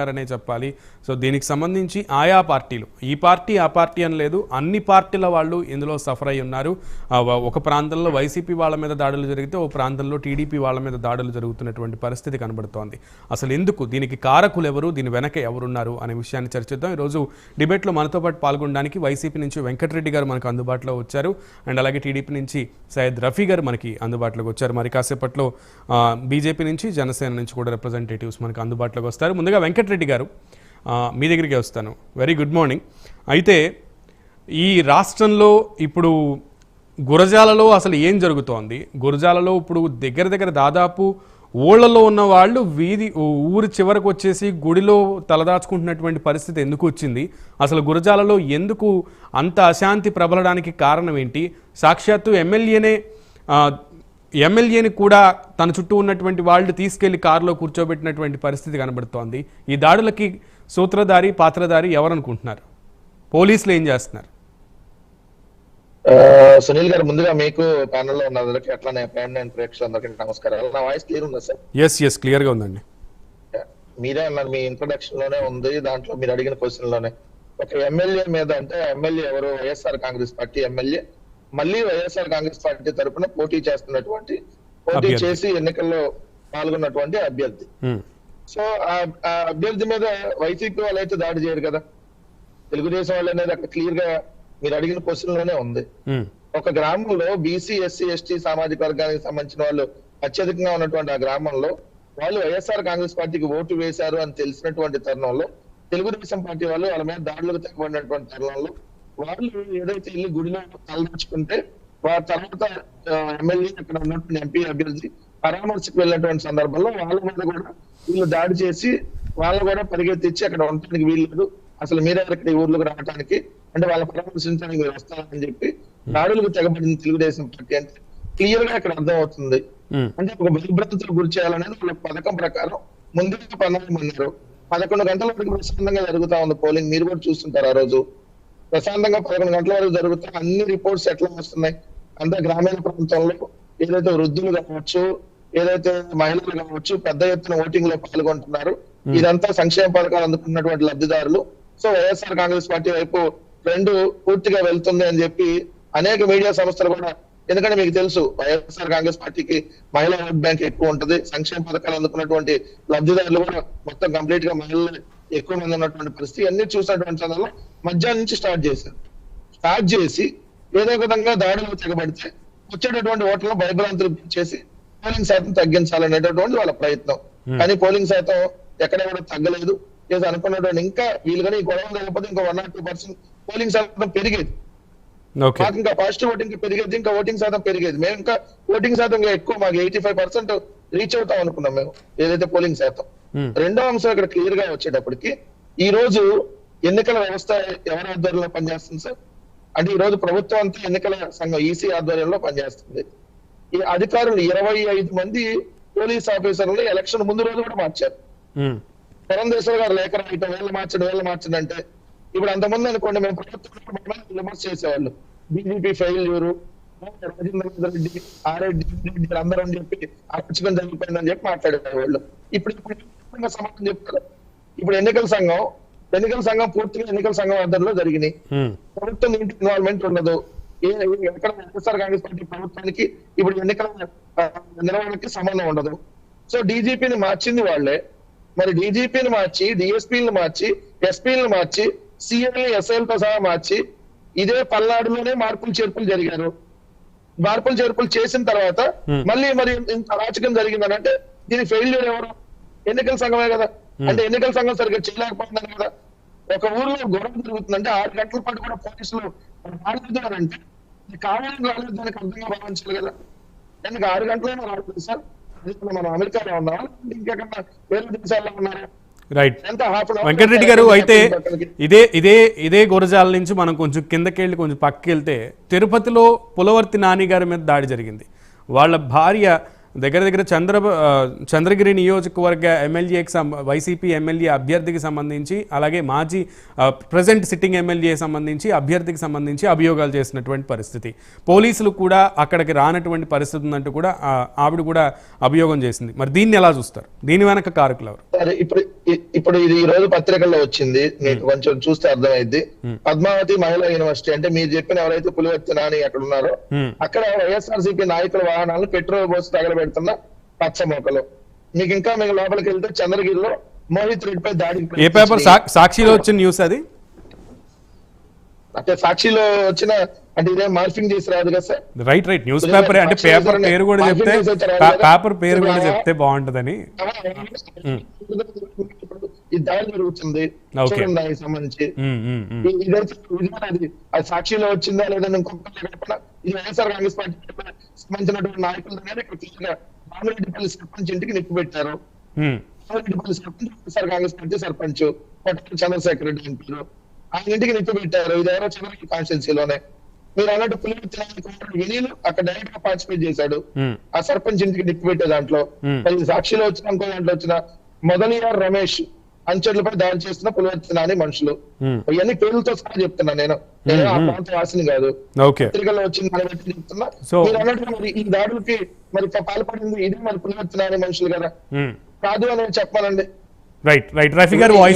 అనే చెప్పాలి. సో దీనికి సంబంధించి ఆయా పార్టీలు ఈ పార్టీ ఆ పార్టీ అని లేదు, అన్ని పార్టీల వాళ్ళు ఇందులో సఫర్ అయి ఉన్నారు. ఒక ప్రాంతంలో వైసీపీ వాళ్ళ మీద దాడులు జరిగితే ఓ ప్రాంతంలో టీడీపీ వాళ్ళ మీద దాడులు జరుగుతున్నటువంటి పరిస్థితి కనబడుతోంది. అసలు ఎందుకు, దీనికి కారకులు ఎవరు, దీని వెనక ఎవరున్నారు అనే విషయాన్ని చర్చిద్దాం. ఈరోజు డిబేట్లో మనతో పాటు పాల్గొనడానికి వైసీపీ నుంచి వెంకటరెడ్డి గారు మనకు అందుబాటులో వచ్చారు, అండ్ అలాగే టీడీపీ నుంచి సయ్యద్ రఫీ గారు మనకి అందుబాటులోకి వచ్చారు. మరి కాసేపట్లో బీజేపీ నుంచి జనసేన నుంచి కూడా రిప్రజెంటేటివ్స్ మనకు అందుబాటులోకి వస్తారు. ముందుగా వెంకటరెడ్డి గారు మీ దగ్గరికి వస్తాను. Very good morning. అయితే ఈ రాష్ట్రంలో ఇప్పుడు గురజాలలో అసలు ఏం జరుగుతోంది? గురజాలలో ఇప్పుడు దగ్గర దాదాపు ఊళ్ళలో ఉన్న వాళ్ళు ఊరి చివరకు వచ్చేసి గుడిలో తలదాచుకుంటున్నటువంటి పరిస్థితి ఎందుకు వచ్చింది? అసలు గురజాలలో ఎందుకు అంత అశాంతి ప్రబలడానికి కారణం ఏంటి? సాక్షాత్తు ఎమ్మెల్యేని కూడా తన చుట్టూ ఉన్నటువంటి వాళ్ళు తీసుకెళ్లి కారులో కూర్చోబెట్టినటువంటి పరిస్థితి కనబడుతోంది. ఈ దాడులకి సూత్రధారి పాత్రధారి ఎవరనుకుంటున్నారు? పోలీసులు ఏం చేస్తున్నారు? సునీల్ గారు, ముందుగా మీకు ప్యానెల్ లో ఉన్నందరికీ అట్లానే ప్రేక్షకులందరికీ నమస్కారాలు. నా వాయిస్ క్లియర్ ఉందా సార్? ఎస్ క్లియర్ గా ఉందండి. మీరే అన్నారు, మీ ఇంట్రొడక్షన్ లోనే ఉంది, దాంట్లో మీరు అడిగిన క్వశ్చన్ లోనే ఒక ఎమ్మెల్యే మీద, అంటే ఎమ్మెల్యే ఎవరు? వైఎస్ఆర్ కాంగ్రెస్ పార్టీ ఎమ్మెల్యే, మళ్ళీ వైఎస్ఆర్ కాంగ్రెస్ పార్టీ తరఫున పోటీ చేసి ఎన్నికల్లో పాల్గొన్నటువంటి అభ్యర్థి. సో ఆ అభ్యర్థి మీద వైసీపీ వాళ్ళు అయితే దాడి చేయరు కదా, తెలుగుదేశం వాళ్ళు అనేది అక్కడ క్లియర్ గా మీరు అడిగిన క్వశ్చన్ లోనే ఉంది. ఒక గ్రామంలో బీసీ ఎస్సీ ఎస్టీ సామాజిక వర్గానికి సంబంధించిన వాళ్ళు అత్యధికంగా ఉన్నటువంటి ఆ గ్రామంలో వాళ్ళు వైఎస్ఆర్ కాంగ్రెస్ పార్టీకి ఓటు వేశారు అని తెలిసినటువంటి తరుణంలో తెలుగుదేశం పార్టీ వాళ్ళు వాళ్ళ మీద దాడులకు తెగబడినటువంటి తరుణంలో వాళ్ళు ఏదైతే వెళ్ళి గుడిలో తలదాచుకుంటే వారి తర్వాత ఎమ్మెల్యే అక్కడ ఉన్నటువంటి ఎంపీ అభ్యర్థి పరామర్శకు వెళ్ళినటువంటి సందర్భంలో వాళ్ళ మీద కూడా వీళ్ళు దాడి చేసి వాళ్ళు కూడా పరిగెత్తించి అక్కడ ఉండటానికి వీల్లేదు, అసలు మీరే ఇక్కడ ఈ ఊర్లోకి రావడానికి, అంటే వాళ్ళ పరామర్శించడానికి మీరు వస్తారని చెప్పి దాడులకు తెగబడింది తెలుగుదేశం పార్టీ. అంటే క్లియర్ గా ఇక్కడ అర్థం అవుతుంది, అంటే ఒక భయభ్రాంతులకు గురి చేయాలనేది వాళ్ళ పథకం ప్రకారం ముందుగా పన్నామన్నారు. 11 గంటల వరకు ప్రశాంతంగా జరుగుతా ఉంది పోలింగ్, మీరు కూడా చూస్తుంటారు. ఆ రోజు ప్రశాంతంగా 11 గంటల వరకు జరుగుతా అన్ని రిపోర్ట్స్ ఎట్లా వస్తున్నాయి? అంతా గ్రామీణ ప్రాంతంలో ఏదైతే వృద్ధులు కావచ్చు, ఏదైతే మహిళలు కావచ్చు పెద్ద ఎత్తున ఓటింగ్ లో పాల్గొంటున్నారు. ఇదంతా సంక్షేమ పథకాలు అందుకున్నటువంటి లబ్ధిదారులు. సో వైఎస్ఆర్ కాంగ్రెస్ పార్టీ వైపు ట్రెండ్ పూర్తిగా వెళ్తుంది అని చెప్పి అనేక మీడియా సంస్థలు కూడా, ఎందుకంటే మీకు తెలుసు వైఎస్ఆర్ కాంగ్రెస్ పార్టీకి మహిళా ఓట్ బ్యాంక్ ఎక్కువ ఉంటది, సంక్షేమ పథకాలు అందుకున్నటువంటి లబ్ధిదారులు కూడా మొత్తం కంప్లీట్ గా మహిళలు ఎక్కువ మంది ఉన్నటువంటి పరిస్థితి అన్ని చూసినటువంటి సందర్భంలో మధ్యాహ్నం నుంచి స్టార్ట్ చేసి ఏదో విధంగా దాడులు తెగబడితే వచ్చేటటువంటి ఓట్లను భయభ్రాంతులు చేసి పోలింగ్ శాతం తగ్గించాలనేటటువంటి వాళ్ళ ప్రయత్నం. కానీ పోలింగ్ శాతం ఎక్కడ కూడా తగ్గలేదు. ఏదో అనుకున్నటువంటి ఇంకా వీళ్ళు కానీ ఈ గొడవ లేకపోతే ఇంకా 1 or 2% పోలింగ్ శాతం పెరిగేది, మాకు ఇంకా పాజిటివ్ ఓటింగ్ పెరిగేది, ఇంకా ఓటింగ్ శాతం పెరిగేది. మేము ఇంకా ఓటింగ్ శాతం ఎక్కువ, మాకు 85% రీచ్ అవుతాం అనుకున్నాం మేము ఏదైతే పోలింగ్ శాతం. రెండో అంశం ఇక్కడ క్లియర్ గా వచ్చేటప్పటికి ఈ రోజు ఎన్నికల వ్యవస్థ ఎవరి ఆధ్వర్యంలో పనిచేస్తుంది సార్? అంటే ఈ రోజు ప్రభుత్వం అంతా ఎన్నికల సంఘం ఈసీ ఆధ్వర్యంలో పనిచేస్తుంది. ఈ అధికారులు 25 మంది పోలీస్ ఆఫీసర్లు ఎలక్షన్ ముందు రోజు కూడా మార్చారు. పురంధేశ్వర్ గారు లేఖ రాయటం, వేళ్ళు మార్చండి అంటే, ఇప్పుడు అంతమంది అనుకోండి మేము ప్రభుత్వం విమర్శ చేసేవాళ్ళు, బీజేపీ ఫెయిల్యూరు, రాజేంద్ర రెడ్డి ఆర్రెడ్డి అందరూ అని చెప్పి అర్చకం జరిగిపోయిందని చెప్పి మాట్లాడేవాళ్ళు. ఇప్పుడు సమాధానం చెప్తారు. ఇప్పుడు ఎన్నికల సంఘం పూర్తిగా ఎన్నికల సంఘం ఆధ్వర్యంలో జరిగినాయి. ప్రభుత్వం ఇంటి ఇన్వాల్వ్మెంట్ ఉండదు. ఎక్కడ వైఎస్ఆర్ కాంగ్రెస్ పార్టీ ప్రభుత్వానికి ఇప్పుడు ఎన్నికల నిర్వహణకి సంబంధం ఉండదు. సో డీజీపీని మార్చింది వాళ్లే. మరి డీజీపీని మార్చి, డిఎస్పీలను మార్చి, ఎస్పీలను మార్చి, సిఐలు ఎస్ఐలతో సహా మార్చి ఇదే పల్నాడులోనే మార్పులు చేర్పులు జరిగారు. మార్పులు చేర్పులు చేసిన తర్వాత మళ్ళీ మరి ఇంత అరాచకం జరిగిందని అంటే దీని ఫెయిల్యూర్ ఎవరు? ఎన్నికల సంఘమే కదా. అంటే ఎన్నికల సంఘం సరిగ్గా చేయలేకపోతున్నారు కదా. ఒక ఊర్లో గొడవ జరుగుతుందంటే 6 గంటల పాటు కూడా పోలీసులు రాలేదంటే కావాలని రాలేదు, దానికి అర్థంగా భావించాలి కదా. ఎందుకు 6 గంటలైనా రాలేదు సార్? మనం అమెరికాలో ఉన్నారా, ఇంకెక్కడ వేరే దేశాల్లో ఉన్నారా? రైట్. వెంకటరెడ్డి గారు, అయితే ఇదే గురజాల నుంచి మనం కొంచెం కిందకెళ్ళి కొంచెం పక్కకి వెళ్తే తిరుపతిలో పులవర్తి నాని గారి మీద దాడి జరిగింది. వాళ్ళ భార్య దగ్గర దగ్గర చంద్రగిరి నియోజకవర్గ ఎమ్మెల్యేకి వైసీపీ ఎమ్మెల్యే అభ్యర్థికి సంబంధించి అలాగే మాజీ ప్రజెంట్ సిట్టింగ్ ఎమ్మెల్యే సంబంధించి అభ్యర్థికి సంబంధించి అభియోగాలు చేసినటువంటి పరిస్థితి. పోలీసులు కూడా అక్కడికి రానటువంటి పరిస్థితి ఉందంటూ కూడా ఆవిడ కూడా అభియోగం చేసింది. మరి దీన్ని ఎలా చూస్తారు? దీని వెనక కారకులు ఎవరు? సరే, ఇప్పుడు ఇది ఈ రోజు పత్రికల్లో వచ్చింది, మీకు కొంచెం చూస్తే అర్థమైంది. పద్మావతి మహిళా యూనివర్సిటీ అంటే మీరు చెప్పిన ఎవరైతే పులివర్తి నాని అక్కడ ఉన్నారో అక్కడ వైఎస్ఆర్సీపీ నాయకుల వాహనాలు పెట్రోల్ పోసి తగలబెడుతున్న పచ్చమొక్కలు. మీకు ఇంకా మీకు లోపలికి వెళ్తే చంద్రగిరిలో మోహిత్ రెడ్డి పై దాడికి ఏ పేపర్? సాక్షిలో వచ్చిన న్యూస్ అది. అంటే సాక్షిలో వచ్చిన అంటే ఇదే మార్ఫింగ్ చేసి రాదు కదా సార్. రైట్ న్యూస్ పేపర్ అంటే పేపర్ పేరు కూడా చెప్తే పేపర్ పేరు కూడా చెప్తే బాగుంటదని ఈ దాడి జరుగుతుంది దానికి సంబంధించి అది సాక్షిలో వచ్చిందా లేదా ఇది వైఎస్ఆర్ కాంగ్రెస్ పార్టీ సంబంధించినటువంటి నాయకులు రామిరెడ్డిపల్లి సర్పంచ్ ఇంటికి నిప్పు పెట్టారు. రామిరెడ్డిపల్లి సర్పంచ్ వైఎస్ఆర్ కాంగ్రెస్ పార్టీ సర్పంచ్ చంద్రశేఖర్ రెడ్డి ఎంపీలు ఆయన ఇంటికి నిప్పు పెట్టారు. ఇది ఎవరో చంద్రగిరి కాన్స్టిట్యున్సీలోనే. మీరు అన్నట్టు వినీలు అక్కడ డైరెక్ట్ గా పార్టిసిపేట్ చేశాడు ఆ సర్పంచ్ ఇంటికి నిప్పు పెట్టే దాంట్లో. సాక్షిలో వచ్చిన ఇంకో దాంట్లో వచ్చిన మొదలియార్ రమేష్ అంచెలపై దాడి చేస్తున్న పులివర్తి నాని మనుషులు. ఇవన్నీ పేర్లతో సహా చెప్తున్నా నేను ఆ ప్రాంత వాసిని కాదు, పత్రికల్లో వచ్చిన దాన్ని బట్టి చెప్తున్నా. మీరు అన్నట్టుగా మరి ఈ దాడులకి మరి పాల్పడింది ఇది మరి పులివర్తి నాని మనుషులు కదా కాదు అని చెప్పాలండి. రైట్ రఫీ గారు వాయిస్